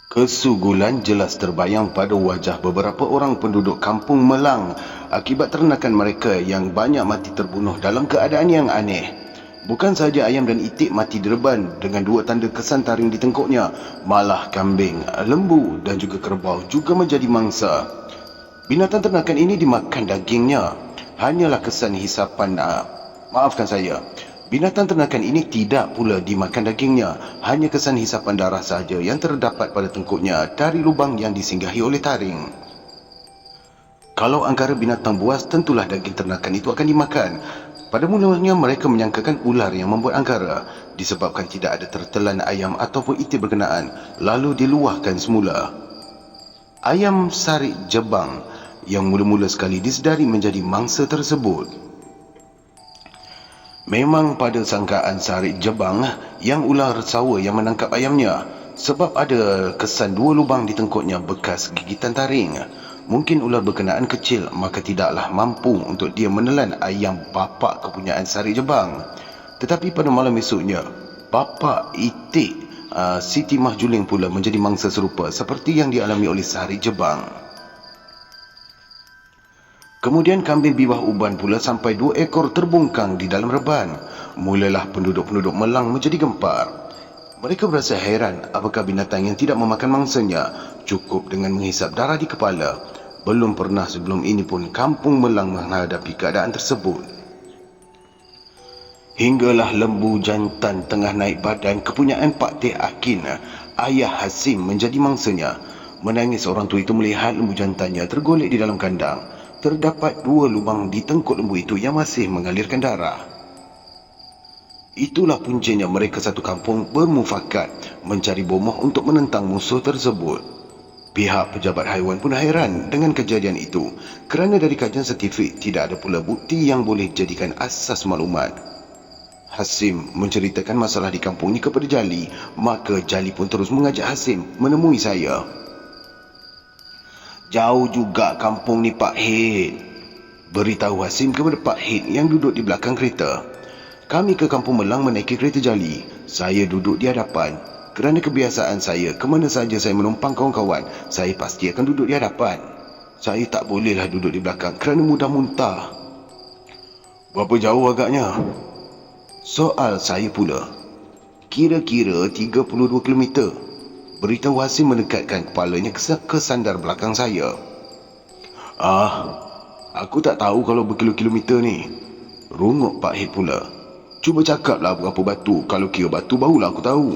Kesugulan jelas terbayang pada wajah beberapa orang penduduk kampung Melang akibat ternakan mereka yang banyak mati terbunuh dalam keadaan yang aneh. Bukan sahaja ayam dan itik mati direban dengan dua tanda kesan taring di tengkuknya, malah kambing, lembu dan juga kerbau juga menjadi mangsa. Binatang ternakan ini dimakan dagingnya. Hanyalah kesan hisapan, maafkan saya. Binatang ternakan ini tidak pula dimakan dagingnya, hanya kesan hisapan darah sahaja yang terdapat pada tengkuknya dari lubang yang disinggahi oleh taring. Kalau angkara binatang buas, tentulah daging ternakan itu akan dimakan. Pada mulanya mereka menyangkakan ular yang membuat angkara, disebabkan tidak ada tertelan ayam ataupun itik berkenaan, lalu diluahkan semula. Ayam sarik jebang yang mula-mula sekali disedari menjadi mangsa tersebut. Memang pada sangkaan sarik jebang yang ular sawa yang menangkap ayamnya, sebab ada kesan dua lubang di tengkuknya bekas gigitan taring. Mungkin ular berkenaan kecil, maka tidaklah mampu untuk dia menelan ayam bapa kepunyaan sarik jebang. Tetapi pada malam esoknya, bapa itik Siti Mahjuling pula menjadi mangsa serupa seperti yang dialami oleh sarik jebang. Kemudian kambing bibah uban pula sampai 2 ekor terbungkang di dalam reban. Mulalah penduduk-penduduk Melang menjadi gempar. Mereka berasa heran apakah binatang yang tidak memakan mangsanya cukup dengan menghisap darah di kepala. Belum pernah sebelum ini pun kampung Melang menghadapi keadaan tersebut. Hinggalah lembu jantan tengah naik badan kepunyaan Pak Teh Akin, ayah Hasim, menjadi mangsanya. Menangis orang tua itu melihat lembu jantannya tergolek di dalam kandang. Terdapat 2 lubang di tengkuk lembu itu yang masih mengalirkan darah. Itulah puncanya mereka satu kampung bermufakat mencari bomoh untuk menentang musuh tersebut. Pihak pejabat haiwan pun hairan dengan kejadian itu, kerana dari kajian saintifik tidak ada pula bukti yang boleh dijadikan asas maklumat. Hasim menceritakan masalah di kampung ini kepada Jali, maka Jali pun terus mengajak Hasim menemui saya. "Jauh juga kampung ni Pak Hid," beritahu Hasim kepada Pak Hid yang duduk di belakang kereta. Kami ke kampung Melang menaiki kereta Jali. Saya duduk di hadapan. Kerana kebiasaan saya, ke mana saja saya menumpang kawan-kawan, saya pasti akan duduk di hadapan. Saya tak bolehlah duduk di belakang kerana mudah muntah. "Berapa jauh agaknya?" soal saya pula. "Kira-kira 32 kilometer," beritahu Hasim mendekatkan kepalanya ke sandar belakang saya. Aku tak tahu kalau berkilo-kilometer ni," rungok Pak Hid pula. "Cuba cakaplah berapa batu, kalau kira batu barulah aku tahu,"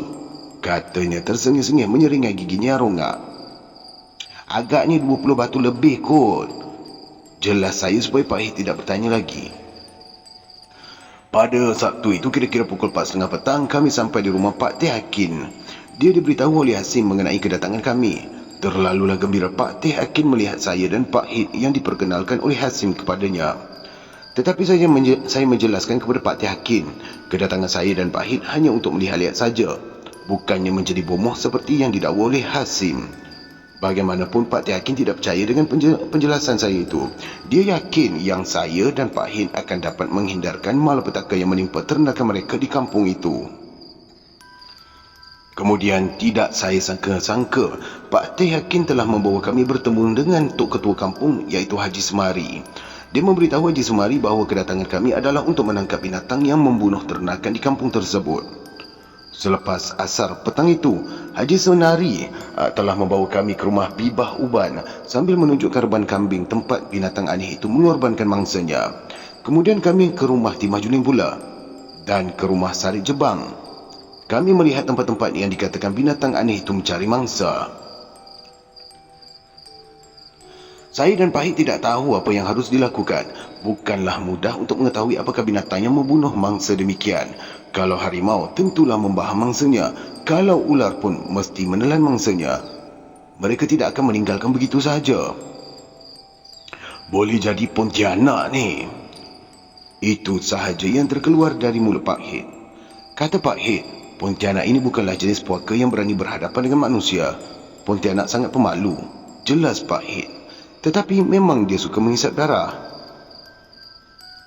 katanya tersengih-sengih menyeringai giginya rongak. "Agaknya 20 batu lebih kot," jelas saya supaya Pak Hid tidak bertanya lagi. Pada Sabtu itu kira-kira pukul 4.30 petang, kami sampai di rumah Pak Teh Akin. Dia diberitahu oleh Hasim mengenai kedatangan kami. Terlalulah gembira Pak Teh Akin melihat saya dan Pak Hid yang diperkenalkan oleh Hasim kepadanya. Tetapi saya menjelaskan kepada Pak Teh Akin, kedatangan saya dan Pak Hid hanya untuk melihat-lihat saja, bukannya menjadi bomoh seperti yang didakwa oleh Hasim. Bagaimanapun Pak Teh Akin tidak percaya dengan penjelasan saya itu. Dia yakin yang saya dan Pak Hid akan dapat menghindarkan malapetaka yang menimpa ternakan mereka di kampung itu. Kemudian tidak saya sangka-sangka Pak Teh Hakim telah membawa kami bertemu dengan Tok Ketua Kampung, iaitu Haji Semari. Dia memberitahu Haji Semari bahawa kedatangan kami adalah untuk menangkap binatang yang membunuh ternakan di kampung tersebut. Selepas asar petang itu, Haji Semari telah membawa kami ke rumah Bibah Uban sambil menunjukkan reban kambing tempat binatang aneh itu mengorbankan mangsanya. Kemudian kami ke rumah Timah Juling pula dan ke rumah Sarik Jebang. Kami melihat tempat-tempat yang dikatakan binatang aneh itu mencari mangsa. Saya dan Pak Hid tidak tahu apa yang harus dilakukan. Bukanlah mudah untuk mengetahui apakah binatang yang membunuh mangsa demikian. Kalau harimau, tentulah membahas mangsanya. Kalau ular pun mesti menelan mangsanya. Mereka tidak akan meninggalkan begitu sahaja. "Boleh jadi Pontianak ni," itu sahaja yang terkeluar dari mulut Pak Hid. Kata Pak Hid, Pontianak ini bukanlah jenis puaka yang berani berhadapan dengan manusia. Pontianak sangat pemalu, jelas Pak Hid. Tetapi memang dia suka menghisap darah.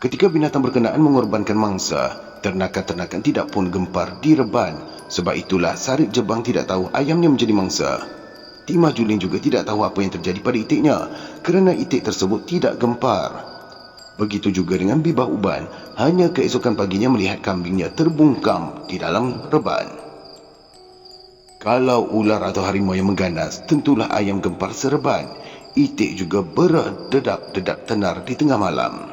Ketika binatang berkenaan mengorbankan mangsa, ternakan-ternakan tidak pun gempar di reban. Sebab itulah Sarik Jebang tidak tahu ayamnya menjadi mangsa. Timah Juling juga tidak tahu apa yang terjadi pada itiknya kerana itik tersebut tidak gempar. Begitu juga dengan Bibah Uban, hanya keesokan paginya melihat kambingnya terbungkam di dalam reban. Kalau ular atau harimau yang mengganas, tentulah ayam gempar sereban. Itik juga berdedak-dedak tenar di tengah malam.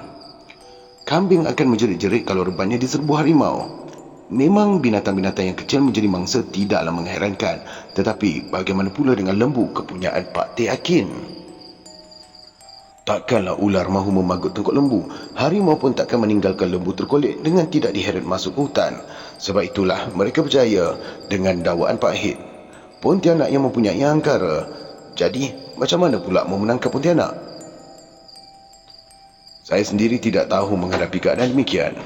Kambing akan menjerit-jerit kalau rebannya diserbu harimau. Memang binatang-binatang yang kecil menjadi mangsa tidaklah mengherankan. Tetapi bagaimana pula dengan lembu kepunyaan Pak Teh Akin? Takkanlah ular mahu memagut tengkuk lembu. Harimau pun takkan meninggalkan lembu terkolek dengan tidak diheret masuk ke hutan. Sebab itulah mereka percaya dengan dakwaan Pak Hit. Pontianak yang mempunyai angkara. Jadi, macam mana pula mau menangkap Pontianak? Saya sendiri tidak tahu menghadapi keadaan demikian.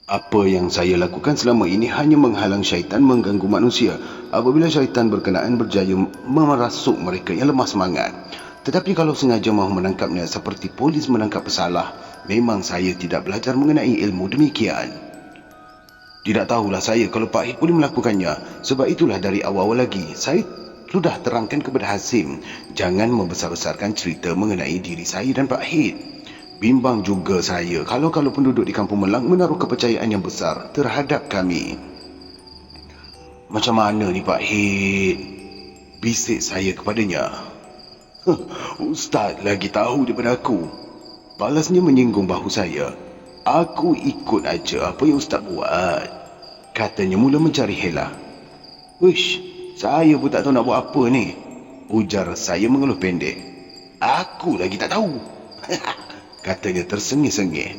Apa yang saya lakukan selama ini hanya menghalang syaitan mengganggu manusia apabila syaitan berkenaan berjaya merasuk mereka yang lemah semangat. Tetapi kalau sengaja mahu menangkapnya seperti polis menangkap pesalah, memang saya tidak belajar mengenai ilmu demikian. Tidak tahulah saya kalau Pak Hit boleh melakukannya. Sebab itulah dari awal-awal lagi saya sudah terangkan kepada Hasim, jangan membesar-besarkan cerita mengenai diri saya dan Pak Hit. Bimbang juga saya kalau penduduk di Kampung Melang menaruh kepercayaan yang besar terhadap kami. Macam mana ni Pak Hit? Bisik saya kepadanya. Ustaz lagi tahu daripada aku. Balasnya menyinggung bahu saya. Aku ikut aja apa yang Ustaz buat. Katanya mula mencari helah. Wish, saya pun tak tahu nak buat apa ni. Ujar saya mengeluh pendek. Aku lagi tak tahu. Katanya tersengih-sengih.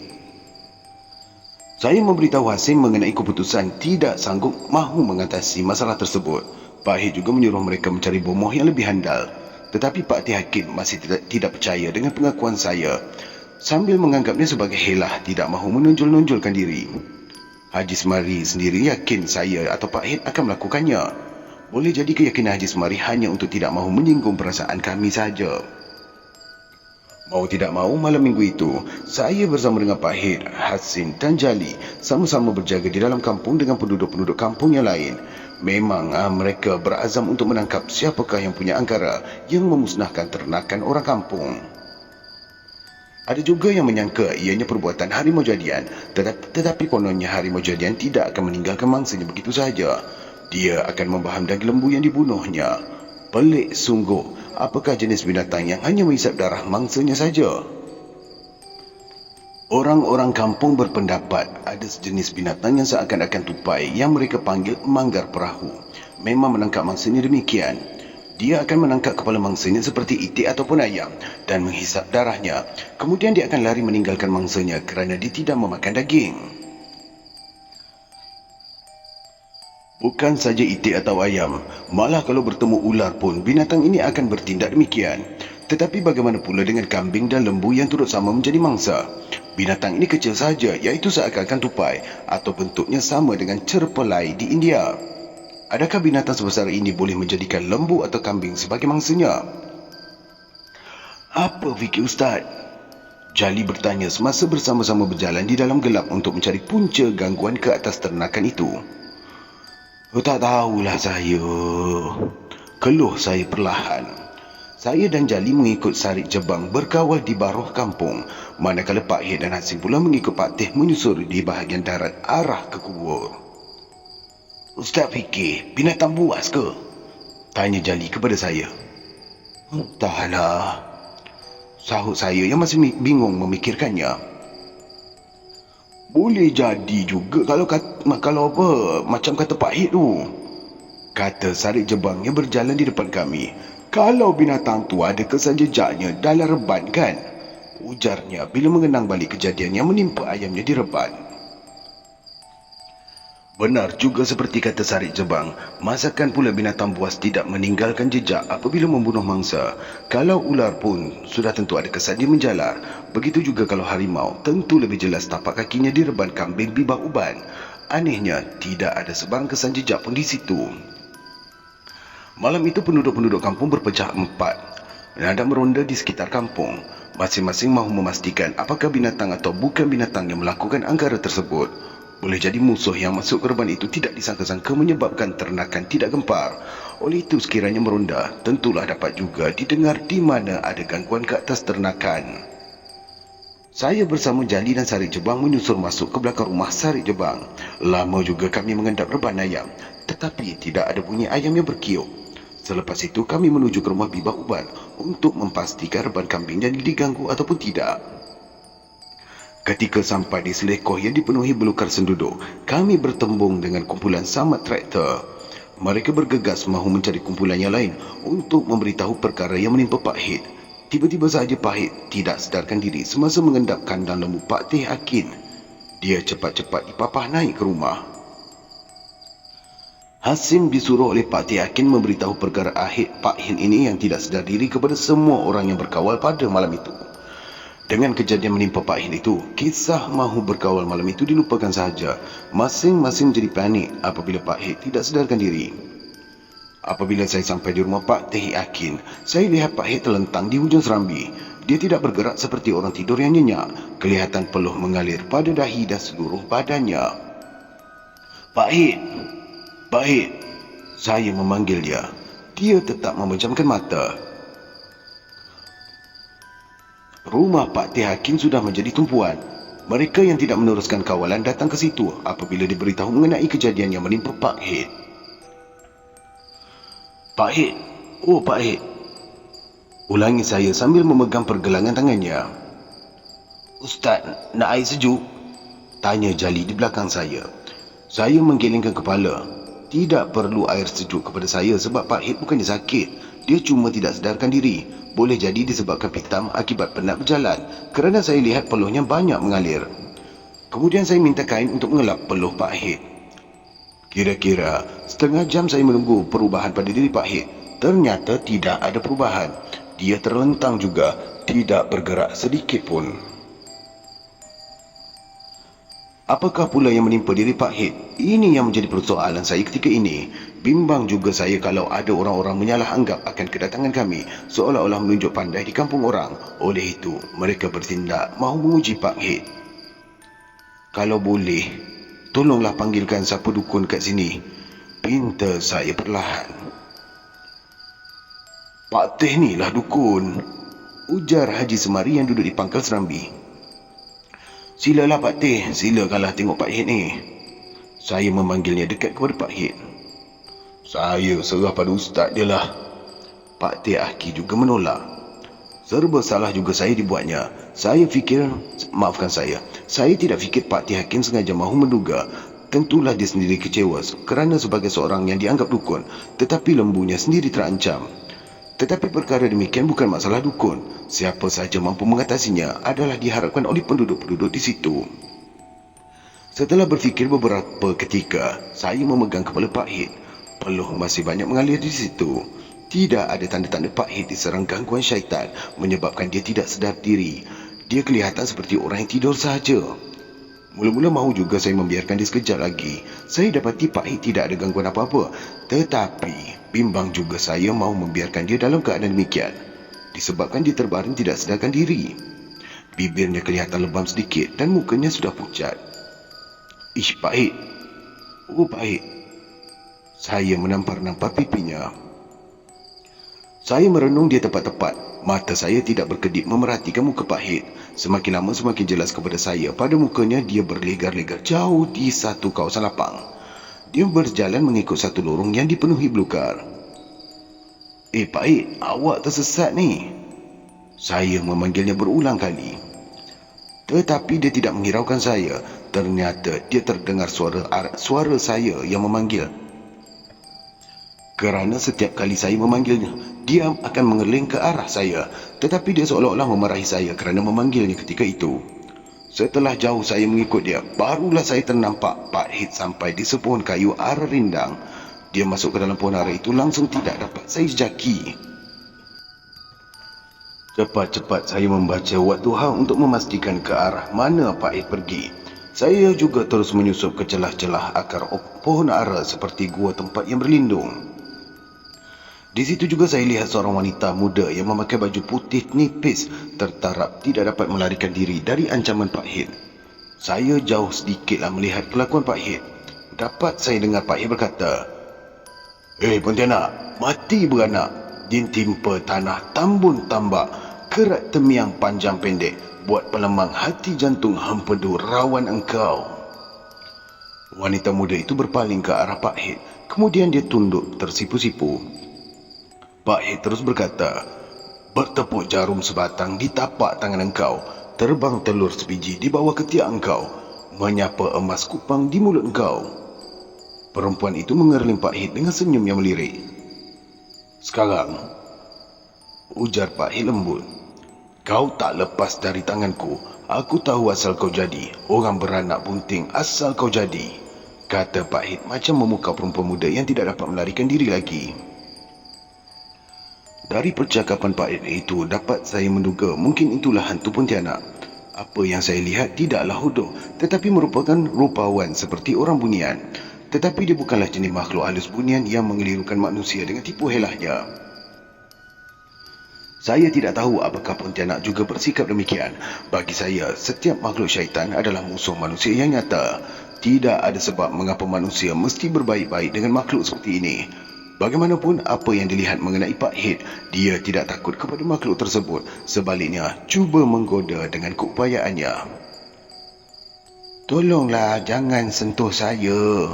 Saya memberitahu Hasim mengenai keputusan tidak sanggup mahu mengatasi masalah tersebut. Pak Hit juga menyuruh mereka mencari bomoh yang lebih handal. Tetapi Pak Teh Hakim masih tidak percaya dengan pengakuan saya. Sambil menganggapnya sebagai helah tidak mahu menonjol-nonjolkan diri. Haji Semari sendiri yakin saya atau Pak Hit akan melakukannya. Boleh jadi keyakinan Haji Semari hanya untuk tidak mahu menyinggung perasaan kami saja. Mau tidak mau, malam minggu itu, saya bersama dengan Pak Hit, Hasim dan Jali sama-sama berjaga di dalam kampung dengan penduduk-penduduk kampung yang lain. Memang mereka berazam untuk menangkap siapakah yang punya angkara yang memusnahkan ternakan orang kampung. Ada juga yang menyangka ianya perbuatan harimau jadian, tetapi kononnya harimau jadian tidak akan meninggalkan mangsanya begitu sahaja. Dia akan membaham daging lembu yang dibunuhnya. Pelik sungguh. Apakah jenis binatang yang hanya menghisap darah mangsanya saja? Orang-orang kampung berpendapat ada sejenis binatang yang seakan-akan tupai yang mereka panggil manggar perahu. Memang menangkap mangsanya demikian. Dia akan menangkap kepala mangsanya seperti itik ataupun ayam dan menghisap darahnya. Kemudian dia akan lari meninggalkan mangsanya kerana dia tidak memakan daging. Bukan saja itik atau ayam, malah kalau bertemu ular pun binatang ini akan bertindak demikian. Tetapi bagaimana pula dengan kambing dan lembu yang turut sama menjadi mangsa? Binatang ini kecil saja, iaitu seakan-akan tupai atau bentuknya sama dengan cerpelai di India. Adakah binatang sebesar ini boleh menjadikan lembu atau kambing sebagai mangsanya? Apa fikir Ustaz? Jali bertanya semasa bersama-sama berjalan di dalam gelap untuk mencari punca gangguan ke atas ternakan itu. Tak tahulah saya. Keluh saya perlahan. Saya dan Jali mengikut Sarik Jebang berkawal di baruh kampung, manakala Pak Hit dan Hasim pula mengikut Pak Teh menyusur di bahagian darat arah ke kubur. Ustaz fikir binatang buas ke? Tanya Jali kepada saya. Entahlah, sahut saya yang masih bingung memikirkannya. Boleh jadi juga kalau apa, macam kata Pak Hit tu. Kata Sarik Jebang yang berjalan di depan kami. Kalau binatang tu ada kesan jejaknya dalam reban kan? Ujarnya bila mengenang balik kejadian yang menimpa ayamnya di reban. Benar juga seperti kata Sarik Jebang, masakan pula binatang buas tidak meninggalkan jejak apabila membunuh mangsa. Kalau ular pun sudah tentu ada kesan dia menjalar. Begitu juga kalau harimau, tentu lebih jelas tapak kakinya di reban kambing Bibah Uban. Anehnya, tidak ada sebarang kesan jejak pun di situ. Malam itu penduduk-penduduk kampung berpecah empat. Hendak meronda di sekitar kampung. Masing-masing mahu memastikan apakah binatang atau bukan binatang yang melakukan angkara tersebut. Boleh jadi musuh yang masuk ke reban itu tidak disangka-sangka menyebabkan ternakan tidak gempar. Oleh itu sekiranya meronda, tentulah dapat juga didengar di mana ada gangguan ke atas ternakan. Saya bersama Jali dan Sarik Jebang menyusur masuk ke belakang rumah Sarik Jebang. Lama juga kami mengendap reban ayam, tetapi tidak ada bunyi ayam yang berkiuk. Selepas itu kami menuju ke rumah Bibah Uban untuk memastikan reban kambing jadi diganggu ataupun tidak. Ketika sampai di selekoh yang dipenuhi belukar senduduk, kami bertembung dengan kumpulan samat traktor. Mereka bergegas mahu mencari kumpulan yang lain untuk memberitahu perkara yang menimpa Pak Hid. Tiba-tiba sahaja Pak Hid tidak sedarkan diri semasa mengendap kandang lembu Pak Teh Akin. Dia cepat-cepat dipapah naik ke rumah. Hasim disuruh oleh Pak Teh Akin memberitahu perkara Pak Hid ini yang tidak sedar diri kepada semua orang yang berkawal pada malam itu. Dengan kejadian menimpa Pak Hid itu, kisah mahu berkawal malam itu dilupakan sahaja. Masing-masing menjadi panik apabila Pak Hid tidak sedarkan diri. Apabila saya sampai di rumah Pak Teh Akin, saya lihat Pak Hid terlentang di hujung serambi. Dia tidak bergerak seperti orang tidur yang nyenyak. Kelihatan peluh mengalir pada dahi dan seluruh badannya. Pak Hid! Pak Hid! Saya memanggil dia. Dia tetap memejamkan mata. Rumah Pak Teh Hakim sudah menjadi tumpuan. Mereka yang tidak meneruskan kawalan datang ke situ apabila diberitahu mengenai kejadian yang menimpa Pak Hid. Pak Hid, oh Pak Hid, ulangi saya sambil memegang pergelangan tangannya. Ustaz, nak air sejuk? Tanya Jali di belakang saya. Saya menggelengkan kepala. Tidak perlu air sejuk kepada saya sebab Pak Hid bukannya sakit. Dia cuma tidak sedarkan diri. Boleh jadi disebabkan pitam akibat penat berjalan kerana saya lihat peluhnya banyak mengalir. Kemudian saya minta kain untuk mengelap peluh Pak Hid. Kira-kira setengah jam saya menunggu perubahan pada diri Pak Hid. Ternyata tidak ada perubahan. Dia terlentang juga, tidak bergerak sedikit pun. Apakah pula yang menimpa diri Pak Hid? Ini yang menjadi persoalan saya ketika ini. Bimbang juga saya kalau ada orang-orang menyalah anggap akan kedatangan kami seolah-olah menunjuk pandai di kampung orang. Oleh itu, mereka bertindak mahu menguji Pak Hid. Kalau boleh, tolonglah panggilkan siapa dukun kat sini. Pinta saya perlahan. Pak Teh ni lah dukun, ujar Haji Semari yang duduk di pangkal serambi. Silalah Pak Teh, silakanlah tengok Pak Hid ni. Saya memanggilnya dekat kepada Pak Hid. Saya serah pada ustaz dia lah. Pak Teh Aki juga menolak. Serba salah juga saya dibuatnya. Saya tidak fikir Pak Teh Hakim sengaja mahu menduga. Tentulah dia sendiri kecewa kerana sebagai seorang yang dianggap dukun, tetapi lembunya sendiri terancam. Tetapi perkara demikian bukan masalah dukun. Siapa sahaja mampu mengatasinya adalah diharapkan oleh penduduk-penduduk di situ. Setelah berfikir beberapa ketika, saya memegang kepala Pak Hid. Peluh masih banyak mengalir di situ. Tidak ada tanda-tanda Pak Hid diserang gangguan syaitan menyebabkan dia tidak sedar diri. Dia kelihatan seperti orang yang tidur sahaja. Mula-mula mahu juga saya membiarkan dia sekejap lagi. Saya dapati Pak Hid tidak ada gangguan apa-apa. Tetapi bimbang juga saya mahu membiarkan dia dalam keadaan demikian, disebabkan dia terbaring tidak sedarkan diri. Bibirnya kelihatan lebam sedikit dan mukanya sudah pucat. Ish, Pak Hid. Oh, Pak Hid. Saya menampar-nampar pipinya. Saya merenung dia tepat-tepat. Mata saya tidak berkedip memerhatikan muka Pak Hid. Semakin lama semakin jelas kepada saya. Pada mukanya dia berlegar-legar jauh di satu kawasan lapang. Dia berjalan mengikut satu lorong yang dipenuhi belukar. Pak Hid, awak tersesat ni. Saya memanggilnya berulang kali. Tetapi dia tidak menghiraukan saya. Ternyata dia terdengar suara saya yang memanggil. Kerana setiap kali saya memanggilnya, dia akan mengerling ke arah saya. Tetapi dia seolah-olah memarahi saya kerana memanggilnya ketika itu. Setelah jauh saya mengikut dia, barulah saya ternampak Pak Hid sampai di sepohon kayu arah rindang. Dia masuk ke dalam pohon ara itu langsung tidak dapat saya jejaki. Cepat-cepat saya membaca Wat Tuha untuk memastikan ke arah mana Pak Hid pergi. Saya juga terus menyusup ke celah-celah akar pohon ara seperti gua tempat yang berlindung. Di situ juga saya lihat seorang wanita muda yang memakai baju putih nipis tertarap tidak dapat melarikan diri dari ancaman Pak Hid. Saya jauh sedikitlah melihat kelakuan Pak Hit. Dapat saya dengar Pak Hit berkata, Pontianak, mati beranak, jin timpa tanah tambun tambak, kerat temiang panjang pendek, buat pelemang hati jantung hempedu rawan engkau. Wanita muda itu berpaling ke arah Pak Hit. Kemudian dia tunduk tersipu-sipu. Pak Hit terus berkata, bertepuk jarum sebatang di tapak tangan engkau, terbang telur sebiji di bawah ketiak engkau, menyapa emas kupang di mulut engkau. Perempuan itu mengerling Pak Hit dengan senyum yang melirik. Sekarang, ujar Pak Hit lembut, kau tak lepas dari tanganku. Aku tahu asal kau jadi. Orang beranak bunting asal kau jadi, kata Pak Hit macam memukau perempuan muda yang tidak dapat melarikan diri lagi. Dari percakapan Pak Hit itu dapat saya menduga mungkin itulah hantu Pontianak. Apa yang saya lihat tidaklah hodoh, tetapi merupakan rupawan seperti orang bunian. Tetapi dia bukanlah jenis makhluk halus bunian yang mengelirukan manusia dengan tipu helahnya. Saya tidak tahu apakah Pontianak juga bersikap demikian. Bagi saya, setiap makhluk syaitan adalah musuh manusia yang nyata. Tidak ada sebab mengapa manusia mesti berbaik-baik dengan makhluk seperti ini. Bagaimanapun apa yang dilihat mengenai Pak Hit, dia tidak takut kepada makhluk tersebut. Sebaliknya, cuba menggoda dengan keupayaannya. Tolonglah, jangan sentuh saya,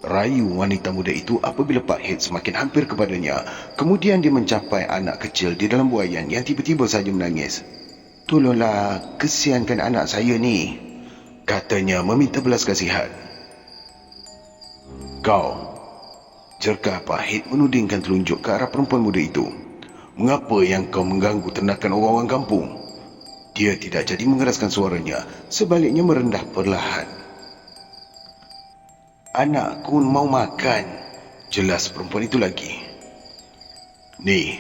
rayu wanita muda itu apabila Pak Hit semakin hampir kepadanya. Kemudian dia mencapai anak kecil di dalam buaian yang tiba-tiba saja menangis. Tolonglah, kesiankan anak saya ni, katanya meminta belas kasihan. Kau, jerkah Pak Hit menudingkan telunjuk ke arah perempuan muda itu. Mengapa yang kau mengganggu ternakan orang-orang kampung? Dia tidak jadi mengeraskan suaranya, sebaliknya merendah perlahan. Anakku mau makan, jelas perempuan itu lagi. Ni,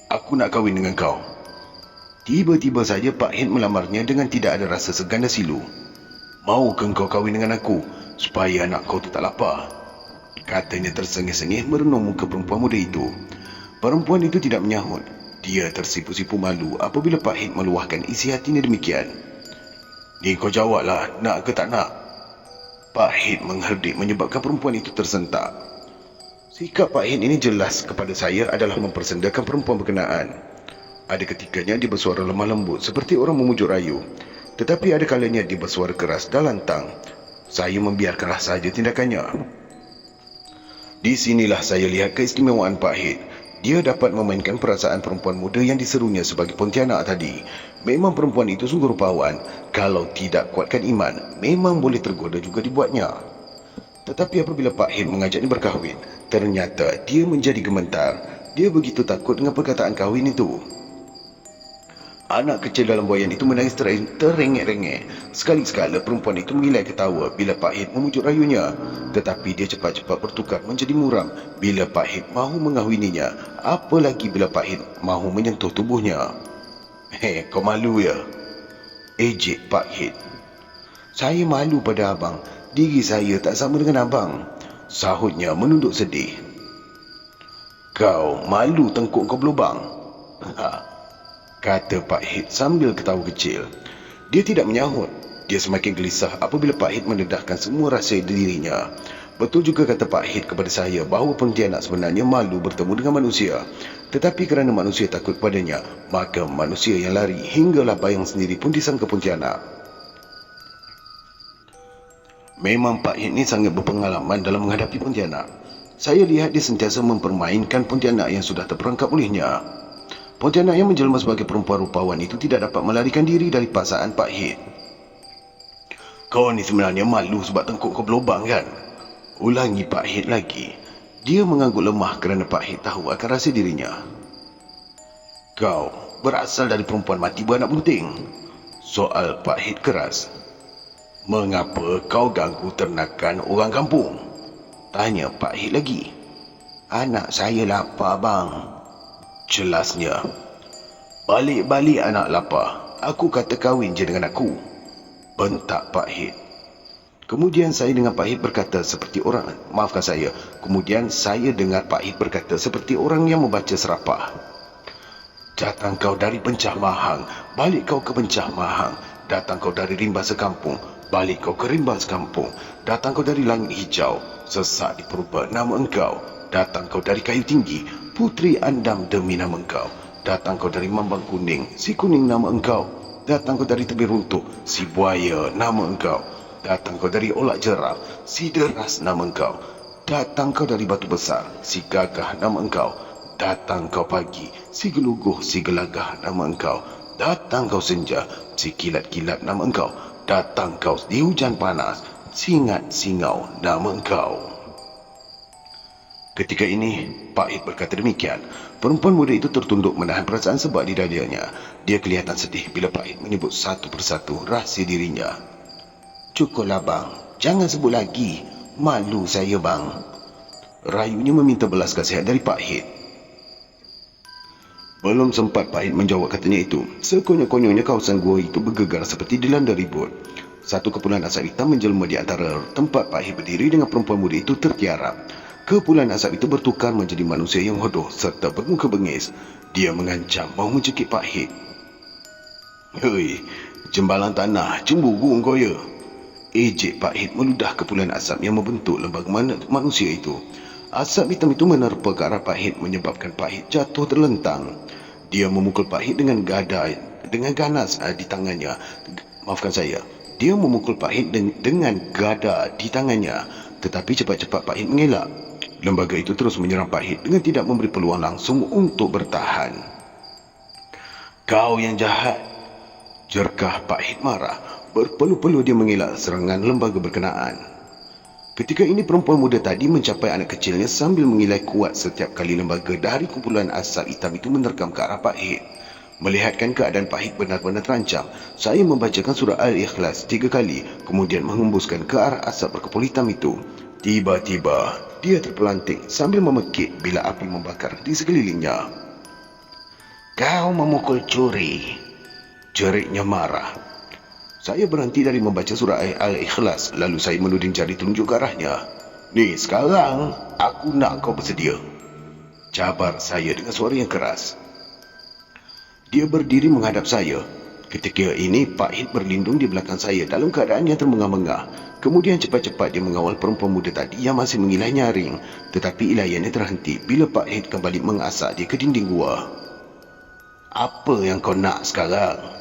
aku nak kahwin dengan kau. Tiba-tiba saja Pak Hit melamarnya dengan tidak ada rasa segan dan silu. Maukah kau kahwin dengan aku, supaya anak kau tu tak lapar? Katanya tersengih-sengih merenung muka perempuan muda itu. Perempuan itu tidak menyahut. Dia tersipu-sipu malu apabila Pak Hit meluahkan isi hatinya demikian. Ni kau jawablah, nak ke tak nak? Pak Hit mengherdik menyebabkan perempuan itu tersentak. Sikap Pak Hit ini jelas kepada saya adalah mempersendakan perempuan berkenaan. Ada ketikanya dia bersuara lemah lembut seperti orang memujuk rayu. Tetapi ada kalanya dia bersuara keras dan lantang. Saya membiarkanlah saja tindakannya. Di sinilah saya lihat keistimewaan Pak Hit. Dia dapat memainkan perasaan perempuan muda yang diserunya sebagai Pontianak tadi. Memang perempuan itu sungguh rupawan. Kalau tidak kuatkan iman, memang boleh tergoda juga dibuatnya. Tetapi apabila Pak Hit mengajaknya berkahwin, ternyata dia menjadi gemetar. Dia begitu takut dengan perkataan kahwin itu. Anak kecil dalam buaian itu menangis terengek-rengek. Sekali-sekala perempuan itu mengilai ketawa bila Pak Hit memujuk rayunya. Tetapi dia cepat-cepat bertukar menjadi muram bila Pak Hit mahu mengahwininya. Apalagi bila Pak Hit mahu menyentuh tubuhnya. Kau malu ya? Ejek Pak Hit. Saya malu pada abang. Diri saya tak sama dengan abang, sahutnya menunduk sedih. Kau malu tengkuk kau berlubang? Kata Pak Hit sambil ketawa kecil. Dia tidak menyahut. Dia semakin gelisah apabila Pak Hit mendedahkan semua rahsia dirinya. Betul juga kata Pak Hit kepada saya bahawa Pontianak sebenarnya malu bertemu dengan manusia. Tetapi kerana manusia takut padanya, maka manusia yang lari hinggalah bayang sendiri pun disangka Pontianak. Memang Pak Hit ni sangat berpengalaman dalam menghadapi Pontianak. Saya lihat dia sentiasa mempermainkan Pontianak yang sudah terperangkap olehnya. Pontianak yang menjelma sebagai perempuan rupawan itu tidak dapat melarikan diri dari paksaan Pak Hit. Kau ni sebenarnya malu sebab tengkuk kau berlubang kan? Ulangi Pak Hit lagi. Dia mengangguk lemah kerana Pak Hit tahu akan rahsia dirinya. Kau berasal dari perempuan mati beranak bunting? Soal Pak Hit keras. Mengapa kau ganggu ternakan orang kampung? Tanya Pak Hit lagi. Anak saya lapar bang, jelasnya. Balik-balik anak lapar. Aku kata kahwin je dengan aku, bentak Pak Hit. Kemudian saya dengar Pak Hit berkata seperti orang, maafkan saya. Kemudian saya dengar Pak Hit berkata seperti orang yang membaca serapah. Datang kau dari Pencah Mahang, balik kau ke Pencah Mahang. Datang kau dari rimba sekampung, balik kau ke rimba sekampung. Datang kau dari langit hijau, sesak di purba nama engkau. Datang kau dari kayu tinggi, putri andam demi nama engkau. Datang kau dari mambang kuning, si kuning nama engkau. Datang kau dari tebing runtuh, si buaya nama engkau. Datang kau dari olak jeram, si deras nama engkau. Datang kau dari batu besar, si gagah nama engkau. Datang kau pagi, si geluguh, si gelagah nama engkau. Datang kau senja, si kilat-kilat nama engkau. Datang kau di hujan panas, singat singau nama engkau. Ketika ini, Pak Hit berkata demikian. Perempuan muda itu tertunduk menahan perasaan sebab di dadanya. Dia kelihatan sedih bila Pak Hit menyebut satu persatu rahsia dirinya. Cukuplah bang, jangan sebut lagi. Malu saya bang. Rayunya meminta belas kasihan dari Pak Hit. Belum sempat Pak Hit menjawab katanya itu, sekonyong-konyongnya kawasan gua itu bergegar seperti dilanda ribut. Satu kepulan asap hitam menjelma di antara tempat Pak Hit berdiri dengan perempuan muda itu tertiarap. Kepulan asap itu bertukar menjadi manusia yang hodoh serta bermuka bengis. Dia mengancam mahu mencekik Pak Hit. Hei, jembalan tanah, cemburu engkau ya? Ejek Pak Hit meludah kepulan asap yang membentuk lembaga manusia itu. Asap hitam itu menerpa ke arah Pak Hit menyebabkan Pak Hit jatuh terlentang. Dia memukul Pak Hit dengan ganas di tangannya. Maafkan saya. Dia memukul Pak Hit dengan gada di tangannya. Tetapi cepat-cepat Pak Hit mengelak. Lembaga itu terus menyerang Pak Hit dengan tidak memberi peluang langsung untuk bertahan. Kau yang jahat, jerkah Pak Hit marah. Berpeluh-peluh dia mengelak serangan lembaga berkenaan. Ketika ini perempuan muda tadi mencapai anak kecilnya sambil mengilai kuat setiap kali lembaga dari kumpulan asap hitam itu menerkam ke arah Pak Hit. Melihatkan keadaan Pak Hit benar-benar terancam, saya membacakan surah Al-Ikhlas 3 kali, kemudian menghembuskan ke arah asap berkepul hitam itu. Tiba-tiba, dia terpelanting sambil memekik bila api membakar di sekelilingnya. Kau memukul curi, jeritnya marah. Saya berhenti dari membaca surah Al-Ikhlas, lalu saya menuding jari telunjuk ke arahnya. Ni, sekarang aku nak kau bersedia. Cabar saya dengan suara yang keras. Dia berdiri menghadap saya. Ketika ini, Pak Hit berlindung di belakang saya dalam keadaan yang termengah-mengah. Kemudian cepat-cepat dia mengawal perempuan muda tadi yang masih mengilai nyaring. Tetapi ilayannya terhenti bila Pak Hit kembali mengasak dia ke dinding gua. Apa yang kau nak sekarang?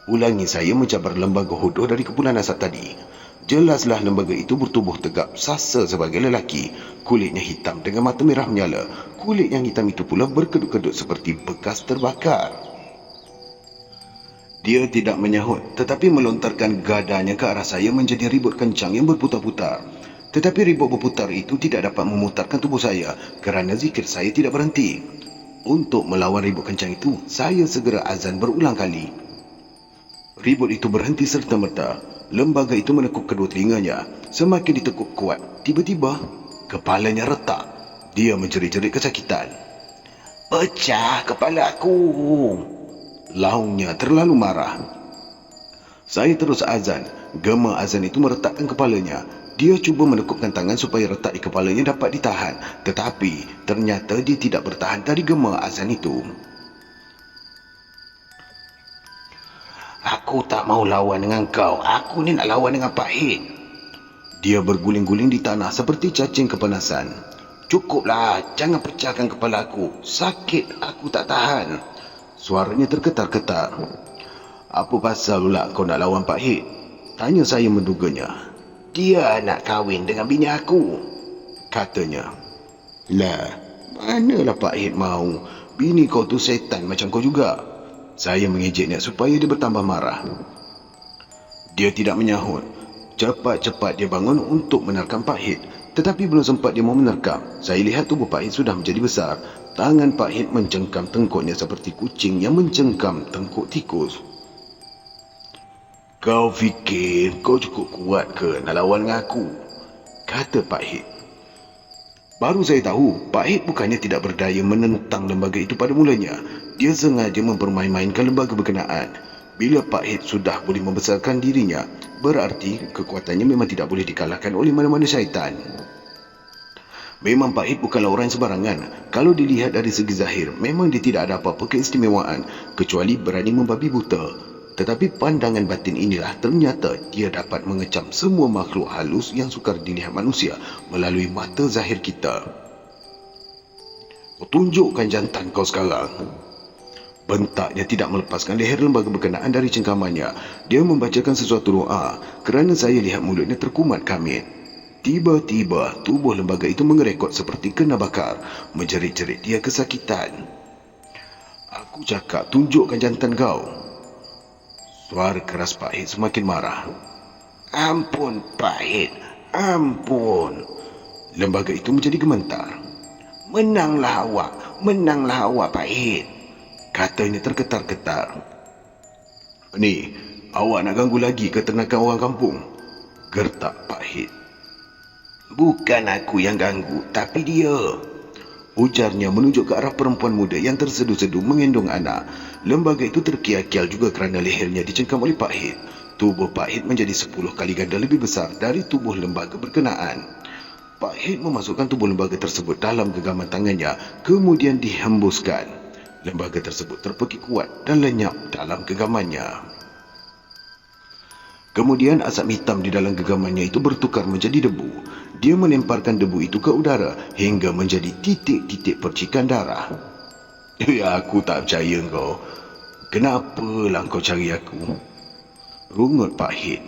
Ulangi saya mencabar lembaga hodoh dari kepulan asap tadi. Jelaslah lembaga itu bertubuh tegap sasa sebagai lelaki. Kulitnya hitam dengan mata merah menyala. Kulit yang hitam itu pula berkedut-kedut seperti bekas terbakar. Dia tidak menyahut, tetapi melontarkan gadanya ke arah saya menjadi ribut kencang yang berputar-putar. Tetapi ribut berputar itu tidak dapat memutarkan tubuh saya kerana zikir saya tidak berhenti. Untuk melawan ribut kencang itu, saya segera azan berulang kali. Ribut itu berhenti serta-merta. Lembaga itu menekuk kedua telinganya. Semakin ditekuk kuat, tiba-tiba kepalanya retak. Dia menjerit-jerit kesakitan. Pecah kepala aku, laungnya terlalu marah. Saya terus azan. Gema azan itu meretakkan kepalanya. Dia cuba menekupkan tangan supaya retak di kepalanya dapat ditahan. Tetapi ternyata dia tidak bertahan dari gema azan itu. Aku tak mau lawan dengan kau. Aku ni nak lawan dengan Pak Hit. Dia berguling-guling di tanah seperti cacing kepanasan. Cukuplah, jangan pecahkan kepala aku. Sakit, aku tak tahan. Suaranya tergetar-getar. Apa pasal pula kau nak lawan Pak Hit? Tanya saya menduganya. Dia nak kahwin dengan bini aku, katanya. Lah, manalah Pak Hit mahu. Bini kau tu setan macam kau juga. Saya mengejeknya supaya dia bertambah marah. Dia tidak menyahut. Cepat-cepat dia bangun untuk menerkam Pak Hit. Tetapi belum sempat dia mau menerkam, saya lihat tubuh Pak Hit sudah menjadi besar. Tangan Pak Hit mencengkam tengkuknya seperti kucing yang mencengkam tengkuk tikus. Kau fikir kau cukup kuat ke nak lawan dengan aku? Kata Pak Hit. Baru saya tahu, Pak Hit bukannya tidak berdaya menentang lembaga itu pada mulanya. Dia sengaja mempermain-mainkan lembaga berkenaan. Bila Pak Hit sudah boleh membesarkan dirinya, berarti kekuatannya memang tidak boleh dikalahkan oleh mana-mana syaitan. Memang Pak Hit bukanlah orang yang sembarangan. Kalau dilihat dari segi zahir, memang dia tidak ada apa-apa keistimewaan, kecuali berani membabi buta. Tetapi pandangan batin inilah ternyata dia dapat mengecam semua makhluk halus yang sukar dilihat manusia melalui mata zahir kita. Kau tunjukkan jantan kau sekarang. Bentak dia tidak melepaskan leher lembaga berkenaan dari cengkamannya. Dia membacakan sesuatu doa kerana saya lihat mulutnya terkumat kamit. Tiba-tiba tubuh lembaga itu mengerekot seperti kena bakar. Menjerit-jerit dia kesakitan. Aku cakap, tunjukkan jantan kau. Suara keras Pak Hit semakin marah. Ampun Pak Hit, ampun. Lembaga itu menjadi gemetar. Menanglah awak Pak Hit. Katanya tergetar-getar. Ni, awak nak ganggu lagi ketenangan orang kampung? Gertak Pak Hit. Bukan aku yang ganggu, tapi dia. Ujarnya menunjuk ke arah perempuan muda yang tersedu-sedu mengendong anak. Lembaga itu terkial-kial juga kerana lehernya dicengkam oleh Pak Hit. Tubuh Pak Hit menjadi 10 kali ganda lebih besar dari tubuh lembaga berkenaan. Pak Hit memasukkan tubuh lembaga tersebut dalam genggaman tangannya, kemudian dihembuskan. Lembaga tersebut terpekik kuat dan lenyap dalam genggamannya. Kemudian asap hitam di dalam genggamannya itu bertukar menjadi debu. Dia melemparkan debu itu ke udara hingga menjadi titik-titik percikan darah. Ya, aku tak percaya kau. Kenapalah kau cari aku? Rungut Pak Hit.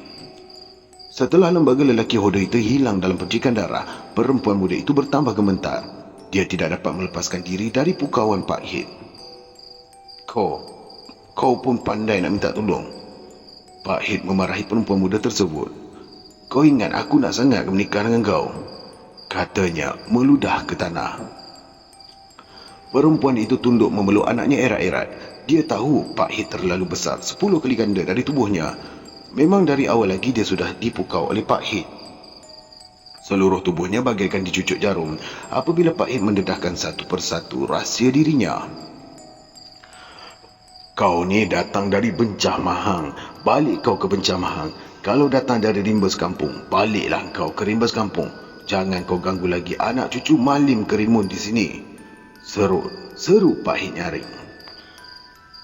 Setelah lembaga lelaki hodoh itu hilang dalam percikan darah, perempuan muda itu bertambah gemetar. Dia tidak dapat melepaskan diri dari pukauan Pak Hit. Kau pun pandai nak minta tolong. Pak Hit memarahi perempuan muda tersebut. Kau ingat aku nak sangat menikah dengan kau? Katanya meludah ke tanah. Perempuan itu tunduk memeluk anaknya erat-erat. Dia tahu Pak Hit terlalu besar, 10 kali ganda dari tubuhnya. Memang dari awal lagi dia sudah dipukau oleh Pak Hit. Seluruh tubuhnya bagaikan dicucuk jarum apabila Pak Hit mendedahkan satu persatu rahsia dirinya. Kau ni datang dari Bencah Mahang, balik kau ke Bencah Mahang. Kalau datang dari Rimbas Kampung, baliklah kau ke Rimbas Kampung. Jangan kau ganggu lagi anak cucu Malim Kerimun di sini. Seru Pak Hit nyaring.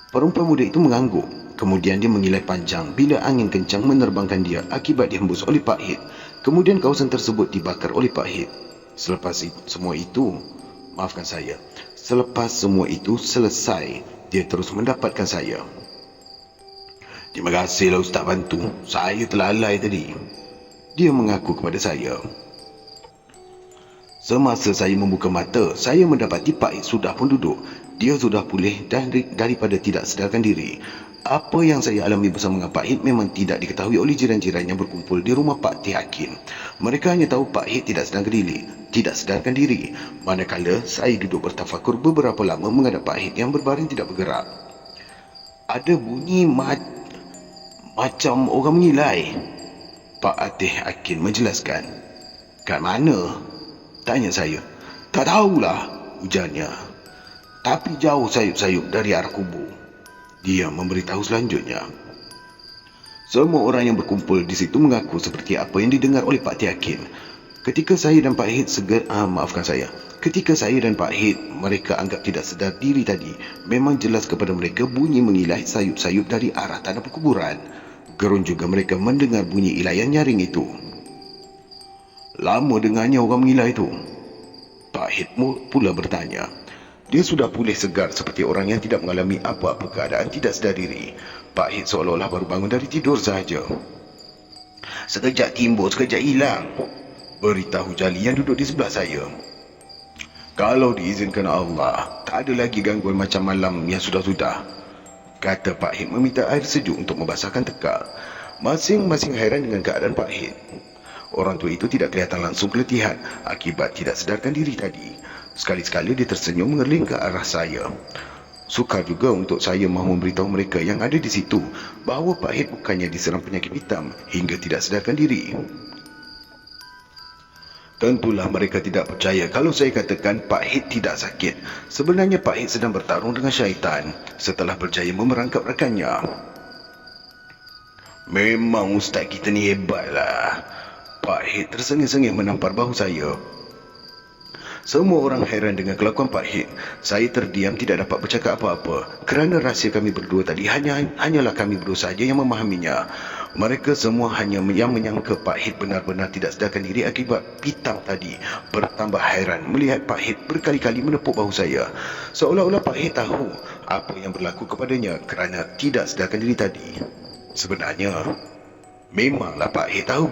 Perempuan muda itu mengangguk. Kemudian dia mengilai panjang bila angin kencang menerbangkan dia akibat dihembus oleh Pak Hit. Kemudian kawasan tersebut dibakar oleh Pak Hit. Selepas semua itu selesai, dia terus mendapatkan saya. Terima kasihlah Ustaz bantu. Saya telah lalai tadi. Dia mengaku kepada saya. Semasa saya membuka mata, saya mendapati Pak Hit sudah pun duduk. Dia sudah pulih daripada tidak sedarkan diri. Apa yang saya alami bersama dengan Pak Hit memang tidak diketahui oleh jiran-jiran yang berkumpul di rumah Pak Teh Hakim. Mereka hanya tahu Pak Hit tidak sedarkan diri. Manakala saya duduk bertafakur beberapa lama menghadap Pak Hit yang berbaring tidak bergerak. Ada bunyi macam orang mengilai. Pak Teh Hakim menjelaskan. Kat mana? Tanya saya. Tak tahulah, ujarnya. Tapi jauh sayup-sayup dari arah kubur. Dia memberitahu selanjutnya. Semua orang yang berkumpul di situ mengaku seperti apa yang didengar oleh Pak Teh Hakim. Ketika saya dan Pak Hit mereka anggap tidak sedar diri tadi, memang jelas kepada mereka bunyi mengilai sayup-sayup dari arah tanah perkuburan. Gerun juga mereka mendengar bunyi ilayan nyaring itu. Lama dengarnya orang mengilai itu? Pak Hit pula bertanya. Dia sudah pulih segar seperti orang yang tidak mengalami apa-apa keadaan tidak sedar diri. Pak Hit seolah-olah baru bangun dari tidur sahaja. Sekejap timbul, sekejap hilang, beritahu Jali yang duduk di sebelah saya. Kalau diizinkan Allah, tak ada lagi gangguan macam malam yang sudah-sudah, kata Pak Hit meminta air sejuk untuk membasahkan tekak. Masing-masing hairan dengan keadaan Pak Hit. Orang tua itu tidak kelihatan langsung keletihan akibat tidak sedarkan diri tadi. Sekali-sekala dia tersenyum mengerling ke arah saya. Sukar juga untuk saya mahu memberitahu mereka yang ada di situ bahawa Pak Hit bukannya diserang penyakit hitam hingga tidak sedarkan diri. Tentulah mereka tidak percaya kalau saya katakan Pak Hit tidak sakit. Sebenarnya Pak Hit sedang bertarung dengan syaitan setelah berjaya memerangkap rekannya. Memang ustaz kita ni hebatlah. Pak Hit tersengih-sengih menampar bahu saya. Semua orang hairan dengan kelakuan Pak Hit. Saya terdiam tidak dapat bercakap apa-apa kerana rahsia kami berdua tadi hanyalah kami berdua saja yang memahaminya. Mereka semua hanya yang menyangka Pak Hit benar-benar tidak sedarkan diri akibat pitam tadi bertambah hairan melihat Pak Hit berkali-kali menepuk bahu saya. Seolah-olah Pak Hit tahu apa yang berlaku kepadanya kerana tidak sedarkan diri tadi. Sebenarnya, memanglah Pak Hit tahu.